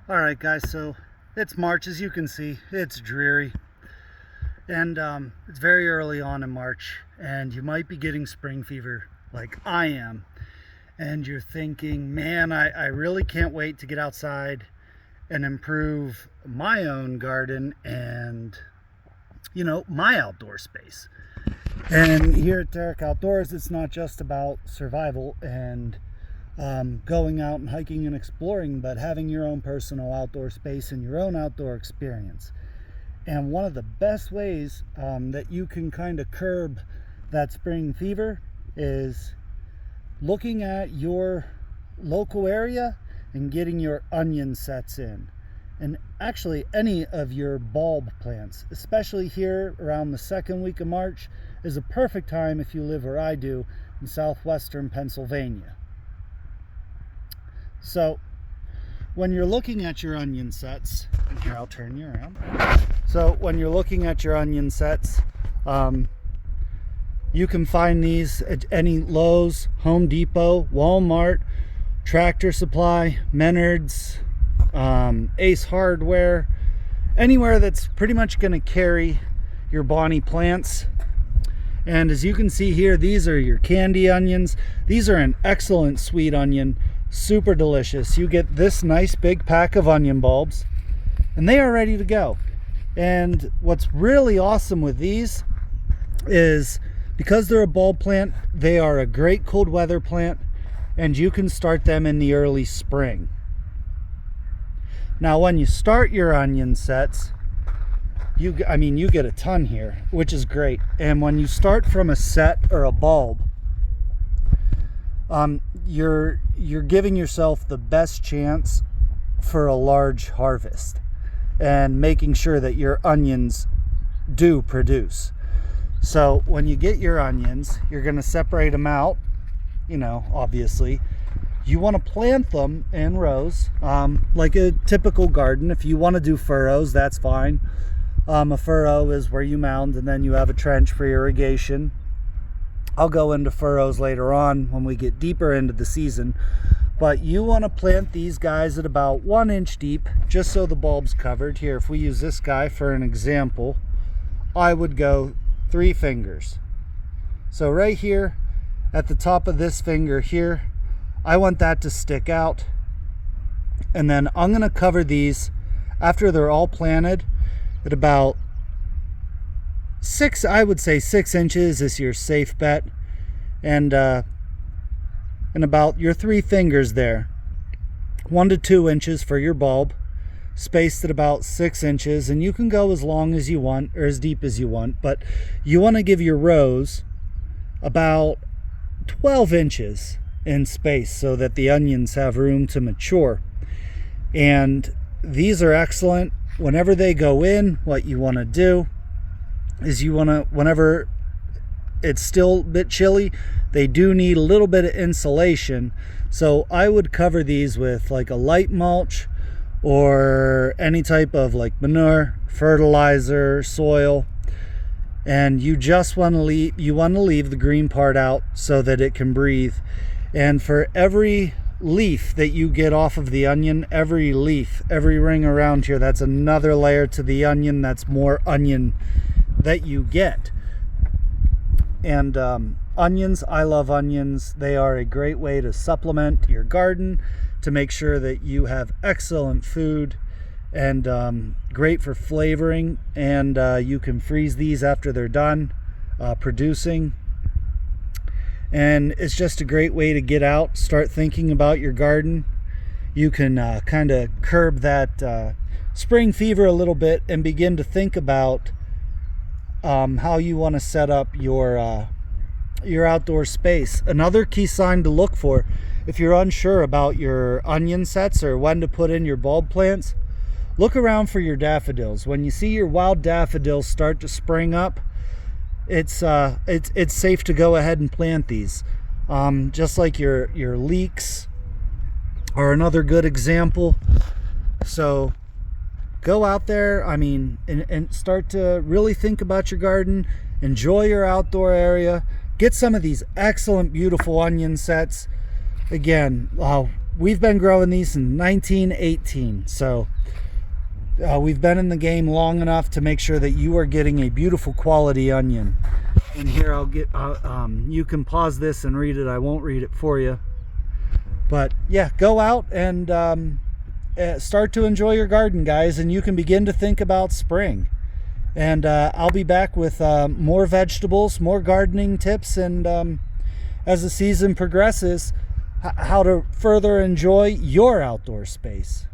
All right, guys, so it's March. As you can see, it's dreary, and it's very early on in March, and you might be getting spring fever like I am, and you're thinking, man, I really can't wait to get outside and improve my own garden and, my outdoor space. And here at Derek Outdoors, it's not just about survival and going out and hiking and exploring, but having your own personal outdoor space and your own outdoor experience. And one of the best ways that you can kind of curb that spring fever is looking at your local area and getting your onion sets in. And actually any of your bulb plants, especially here around the second week of March, is a perfect time if you live where I do in southwestern Pennsylvania. So when you're looking at your onion sets, and here I'll turn you around. So when you're looking at your onion sets, you can find these at any Lowe's, Home Depot, Walmart, Tractor Supply, Menards, Ace Hardware, anywhere that's pretty much going to carry your Bonnie plants. And as you can see here, these are your candy onions. These are an excellent sweet onion, super delicious. You get this nice big pack of onion bulbs and they are ready to go. And what's really awesome with these is because they're a bulb plant, they are a great cold weather plant, and you can start them in the early spring. Now when you start your onion sets, you get a ton here, which is great. And when you start from a set or a bulb, you're giving yourself the best chance for a large harvest and making sure that your onions do produce. So when you get your onions, you're going to separate them out. Obviously you want to plant them in rows, like a typical garden. If you want to do furrows, that's fine. A furrow is where you mound and then you have a trench for irrigation. I'll go into furrows later on when we get deeper into the season, but you want to plant these guys at about 1 inch deep, just so the bulb's covered. Here, if we use this guy for an example, I would go 3 fingers. So right here at the top of this finger here, I want that to stick out. And then I'm going to cover these after they're all planted at about 6 inches is your safe bet. And about your 3 fingers there, 1 to 2 inches for your bulb, spaced at about 6 inches. And you can go as long as you want or as deep as you want, but you want to give your rows about 12 inches in space so that the onions have room to mature. And these are excellent. Whenever they go in, what you want to do is whenever it's still a bit chilly, they do need a little bit of insulation. So I would cover these with like a light mulch or any type of like manure, fertilizer, soil. And you just want to leave the green part out so that it can breathe. And for every leaf that you get off of the onion, every ring around here, that's another layer to the onion. That's more onion that you get. And onions, I love onions. They are a great way to supplement your garden, to make sure that you have excellent food, and great for flavoring. And you can freeze these after they're done producing. And it's just a great way to get out, start thinking about your garden. You can kind of curb that spring fever a little bit and begin to think about how you want to set up your outdoor space. Another key sign to look for if you're unsure about your onion sets or when to put in your bulb plants, look around for your daffodils. When you see your wild daffodils start to spring up, it's safe to go ahead and plant these. Just like your leeks are another good example. So go out there, and start to really think about your garden, enjoy your outdoor area, get some of these excellent, beautiful onion sets. Again, we've been growing these since 1918. So we've been in the game long enough to make sure that you are getting a beautiful quality onion. And here I'll get, you can pause this and read it. I won't read it for you. But yeah, go out and start to enjoy your garden, guys, and you can begin to think about spring. And I'll be back with more vegetables, more gardening tips, and as the season progresses, how to further enjoy your outdoor space.